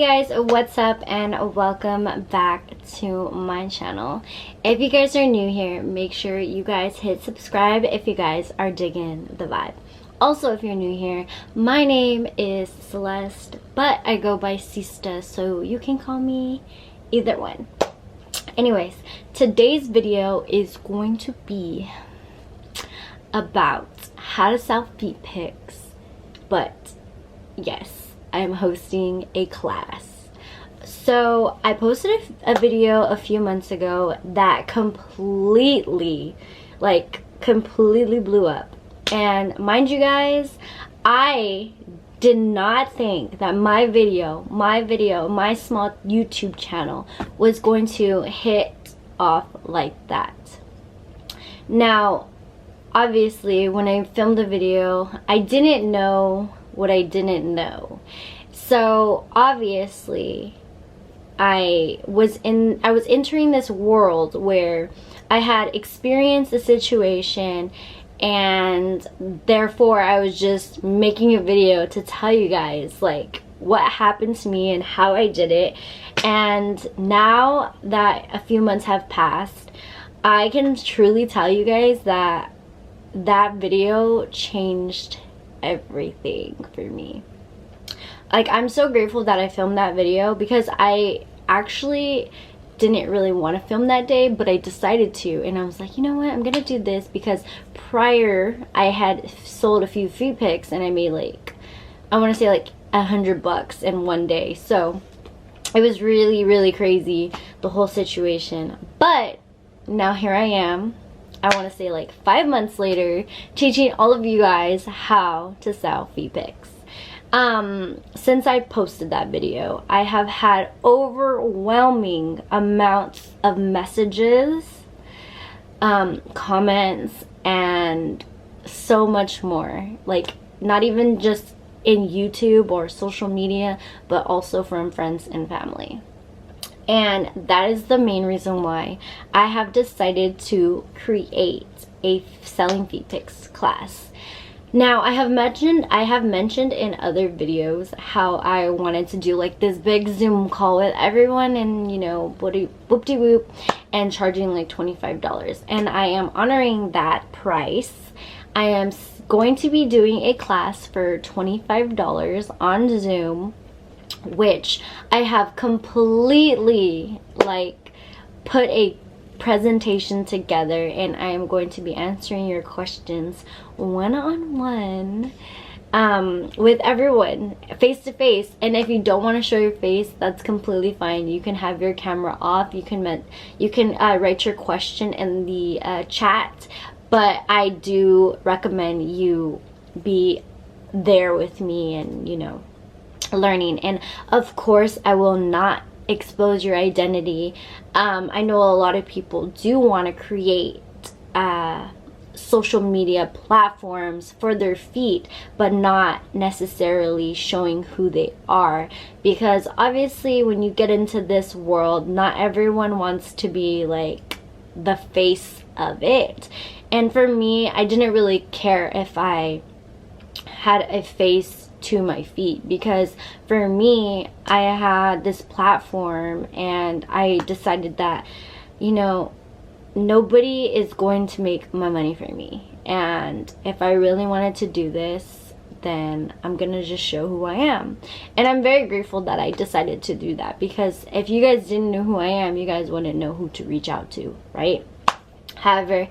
Hey guys, what's up and welcome back to my channel. If you guys are new here, make sure you guys hit subscribe if you guys are digging the vibe. Also, if you're new here, my name is Celeste, but I go by CEESTA, so you can call me either one. Anyways, today's video is going to be about how to sell feet pics, but yes, I'm hosting a class. So I posted a video a few months ago that completely blew up. And mind you guys, I did not think that my small YouTube channel was going to hit off like that. Now, obviously, when I filmed the video, I didn't know what I didn't know. So obviously I was entering this world where I had experienced a situation, and therefore I was just making a video to tell you guys like what happened to me and how I did it. And now that a few months have passed, I can truly tell you guys that that video changed everything for me. Like, I'm so grateful that I filmed that video, because I actually didn't really want to film that day, but I decided to, and I was like, you know what, I'm gonna do this, because prior I had sold a few feet pics and I made like, I want to say like $100 in one day. So it was really crazy, the whole situation. But now here I am, I want to say like 5 months later, teaching all of you guys how to sell feet pics. Since I posted that video, I have had overwhelming amounts of messages, comments, and so much more. Like, not even just in YouTube or social media, but also from friends and family. And that is the main reason why I have decided to create a selling feet pics class. Now, I have mentioned in other videos how I wanted to do like this big Zoom call with everyone, and you know, whoop-de-whoop, and charging like $25. And I am honoring that price. I am going to be doing a class for $25 on Zoom, which I have completely like put a presentation together, and I am going to be answering your questions one-on-one with everyone, face-to-face. And if you don't want to show your face, that's completely fine. You can have your camera off. You can write your question in the chat, but I do recommend you be there with me and, you know, learning. And of course, I will not expose your identity. I know a lot of people do want to create social media platforms for their feet, but not necessarily showing who they are, because obviously when you get into this world, not everyone wants to be like the face of it. And for me, I didn't really care if I had a face to my feet, because for me, I had this platform and I decided that, you know, nobody is going to make my money for me. And if I really wanted to do this, then I'm gonna just show who I am. And I'm very grateful that I decided to do that, because if you guys didn't know who I am, you guys wouldn't know who to reach out to, right? However,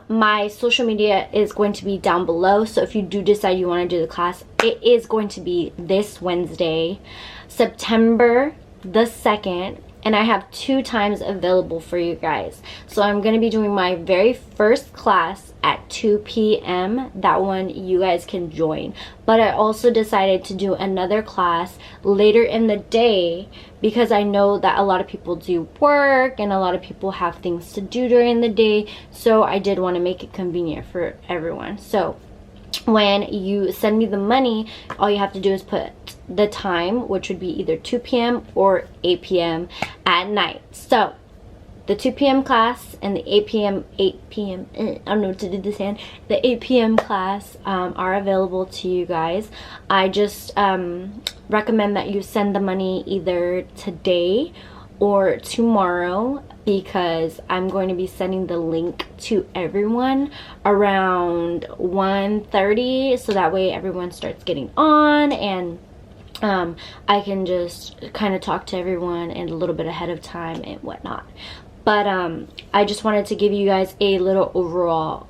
my social media is going to be down below, so if you do decide you want to do the class, it is going to be this Wednesday, September the 2nd, and I have 2 times available for you guys. So I'm going to be doing my very first class at 2 p.m. That one you guys can join. But I also decided to do another class later in the day, because I know that a lot of people do work and a lot of people have things to do during the day. So I did want to make it convenient for everyone. So when you send me the money, all you have to do is put the time, which would be either 2 p.m. or 8 p.m. at night. So the 2 p.m. class and the 8 p.m. I don't know what to do this hand. The 8 p.m. class are available to you guys. I just recommend that you send the money either today or tomorrow, because I'm going to be sending the link to everyone around 1:30, so that way everyone starts getting on, and I can just kind of talk to everyone and a little bit ahead of time and whatnot. But I just wanted to give you guys a little overall,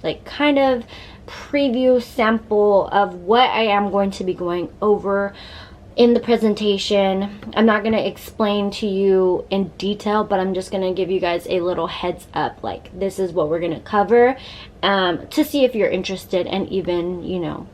like, kind of preview sample of what I am going to be going over in the presentation. I'm not going to explain to you in detail, but I'm just going to give you guys a little heads up, like, this is what we're going to cover, to see if you're interested and even, you know,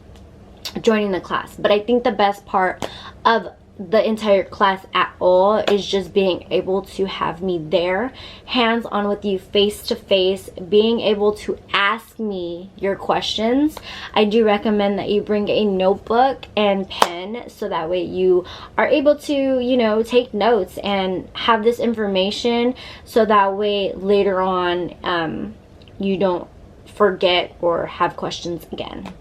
joining the class. But I think the best part of the entire class at all is just being able to have me there, hands on with you, face to face, being able to ask me your questions. I do recommend that you bring a notebook and pen, so that way you are able to, you know, take notes and have this information, so that way later on you don't forget or have questions again.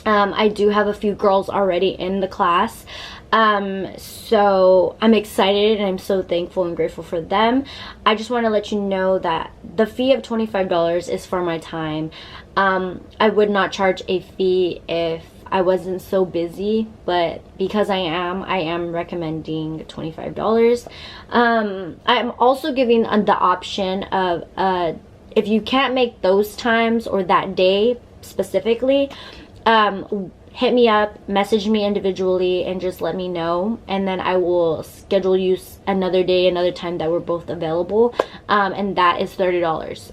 I do have a few girls already in the class, so I'm excited and I'm so thankful and grateful for them. I just want to let you know that the fee of $25 is for my time. I would not charge a fee if I wasn't so busy, but because I am recommending $25. I'm also giving the option of if you can't make those times or that day specifically, hit me up, message me individually, and just let me know, and then I will schedule you another day, another time that we're both available, and that is $30.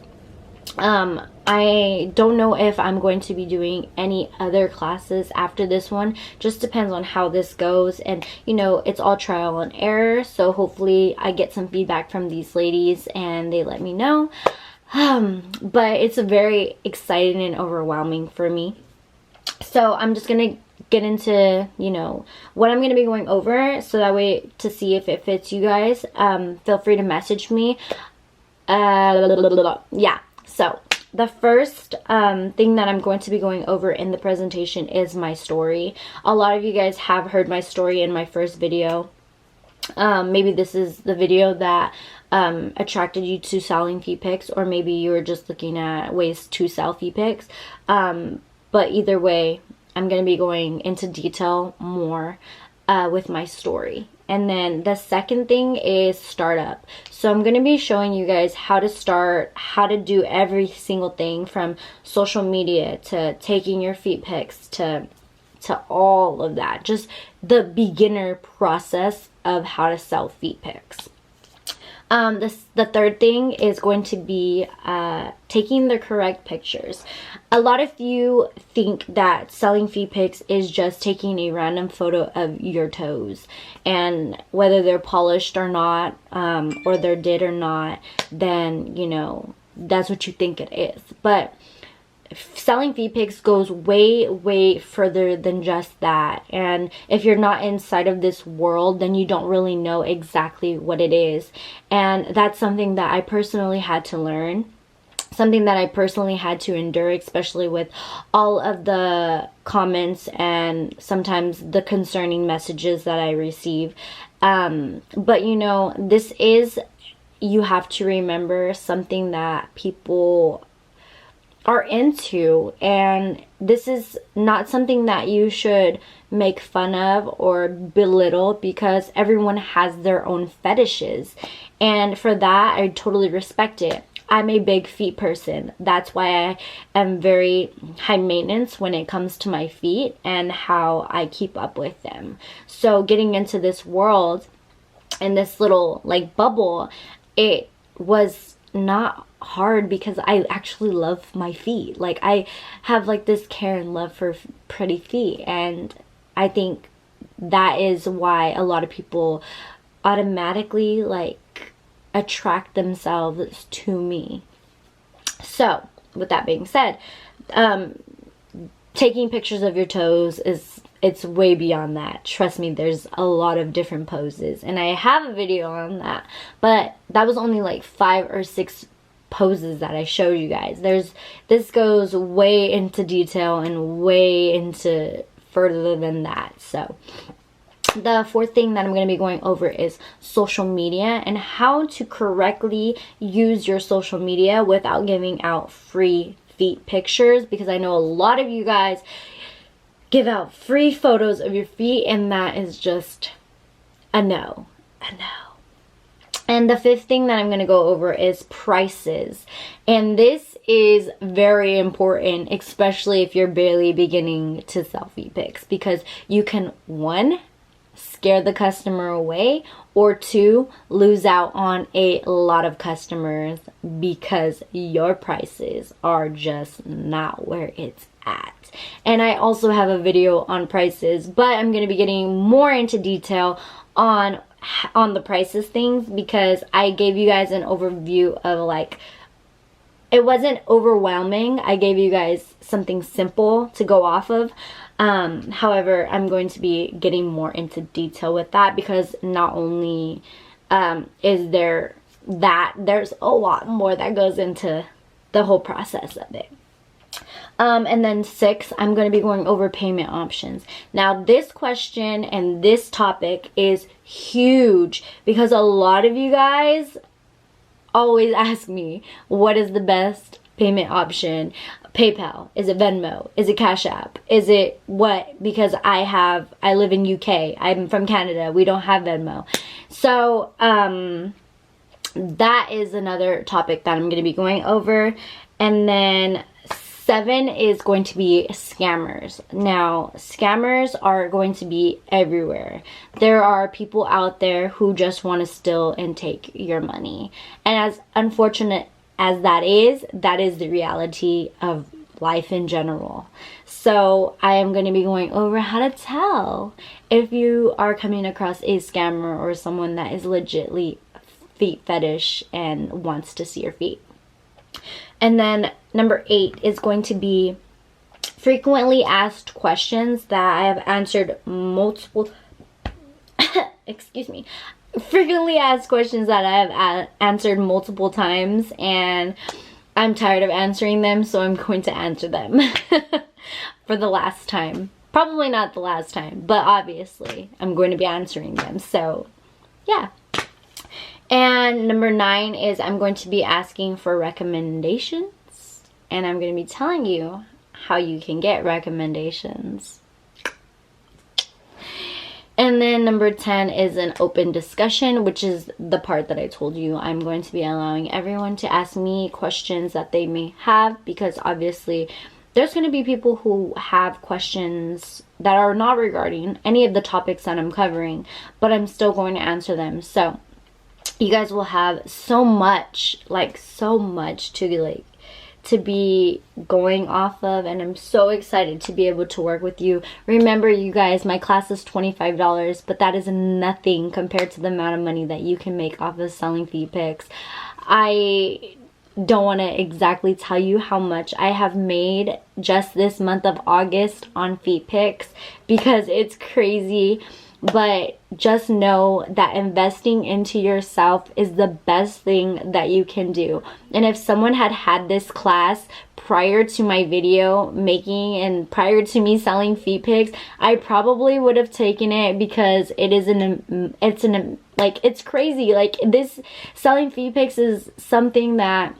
I don't know if I'm going to be doing any other classes after this one. Just depends on how this goes, and you know, it's all trial and error, so hopefully I get some feedback from these ladies and they let me know. But it's very exciting and overwhelming for me. So I'm just gonna get into, you know, what I'm gonna be going over, so that way to see if it fits you guys. Feel free to message me. Yeah, so the first thing that I'm going to be going over in the presentation is my story. A lot of you guys have heard my story in my first video. Maybe this is the video that attracted you to selling feet pics, or maybe you were just looking at ways to sell feet pics. But either way, I'm going to be going into detail more with my story. And then the second thing is startup. So I'm going to be showing you guys how to start, how to do every single thing from social media to taking your feet pics to all of that. Just the beginner process of how to sell feet pics. The third thing is going to be taking the correct pictures. A lot of you think that selling feet pics is just taking a random photo of your toes, and whether they're polished or not, or they're did or not, then, you know, that's what you think it is. But selling feet pics goes way further than just that, and if you're not inside of this world, then you don't really know exactly what it is. And that's something that I personally had to learn, something that I personally had to endure, especially with all of the comments and sometimes the concerning messages that I receive. But you know, this is, you have to remember, something that people are into, and this is not something that you should make fun of or belittle, because everyone has their own fetishes, and for that I totally respect it. I'm a big feet person. That's why I am very high maintenance when it comes to my feet and how I keep up with them. So getting into this world and this little like bubble, it was not hard because I actually love my feet. Like, I have like this care and love for pretty feet, and I think that is why a lot of people automatically like attract themselves to me. So with that being said, taking pictures of your toes is it's way beyond that. Trust me, there's a lot of different poses, and I have a video on that, but that was only like 5 or 6 poses that I showed you guys. This goes way into detail and way into further than that. So the fourth thing that I'm going to be going over is social media and how to correctly use your social media without giving out free feet pictures, because I know a lot of you guys give out free photos of your feet, and that is just a no. A no. And the fifth thing that I'm going to go over is prices. And this is very important, especially if you're barely beginning to sell feet pics, because you can, 1, scare the customer away, or 2, lose out on a lot of customers because your prices are just not where it's at. And I also have a video on prices, but I'm going to be getting more into detail on the prices things, because I gave you guys an overview of, like, it wasn't overwhelming. I gave you guys something simple to go off of. However, I'm going to be getting more into detail with that, because not only is there that, there's a lot more that goes into the whole process of it. And then 6, I'm going to be going over payment options. Now, this question and this topic is huge, because a lot of you guys always ask me, what is the best payment option? PayPal? Is it Venmo? Is it Cash App? Is it what? Because I live in UK. I'm from Canada. We don't have Venmo. So, that is another topic that I'm going to be going over. And then 7 is going to be scammers. Now, scammers are going to be everywhere. There are people out there who just want to steal and take your money. And as unfortunate as that is the reality of life in general. So I am going to be going over how to tell if you are coming across a scammer or someone that is legitly feet fetish and wants to see your feet. And then number 8 is going to be frequently asked questions that I have answered multiple excuse me, frequently asked questions that I have answered multiple times, and I'm tired of answering them, so I'm going to answer them for the last time. Probably not the last time, but obviously I'm going to be answering them. So yeah. And number 9 is I'm going to be asking for recommendations, and I'm going to be telling you how you can get recommendations. And then number 10 is an open discussion, which is the part that I told you I'm going to be allowing everyone to ask me questions that they may have, because obviously there's going to be people who have questions that are not regarding any of the topics that I'm covering, but I'm still going to answer them. So you guys will have so much to be going off of, and I'm so excited to be able to work with you. Remember, you guys, my class is $25, but that is nothing compared to the amount of money that you can make off of selling feet pics. I don't want to exactly tell you how much I have made just this month of August on feet pics, because it's crazy. But just know that investing into yourself is the best thing that you can do. And if someone had this class prior to my video making and prior to me selling feet pics, I probably would have taken it, because it's crazy. Like, this selling feet pics is something that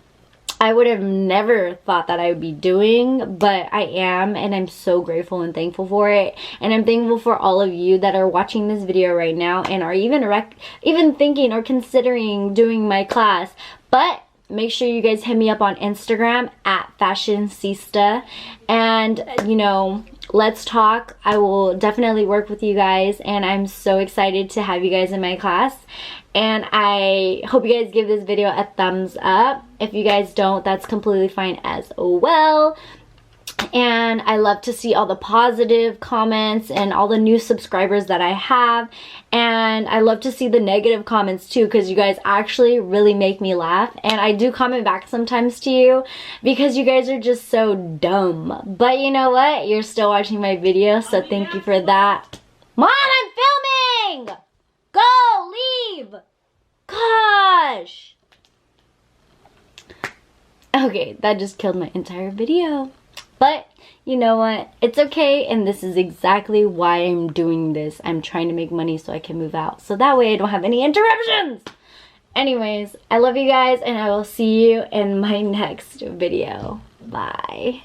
I would have never thought that I would be doing, but I am, and I'm so grateful and thankful for it. And I'm thankful for all of you that are watching this video right now and are even thinking or considering doing my class. But make sure you guys hit me up on Instagram at FASHIONBYCEESTA, and let's talk. I will definitely work with you guys, and I'm so excited to have you guys in my class. And I hope you guys give this video a thumbs up. If you guys don't, that's completely fine as well. And I love to see all the positive comments and all the new subscribers that I have. And I love to see the negative comments too, because you guys actually really make me laugh. And I do comment back sometimes to you because you guys are just so dumb. But you know what? You're still watching my video, so thank you for that. Mom, I'm filming! Go! Leave! Gosh! Okay, that just killed my entire video. But you know what? It's okay, and this is exactly why I'm doing this. I'm trying to make money so I can move out. So that way I don't have any interruptions. Anyways, I love you guys, and I will see you in my next video. Bye.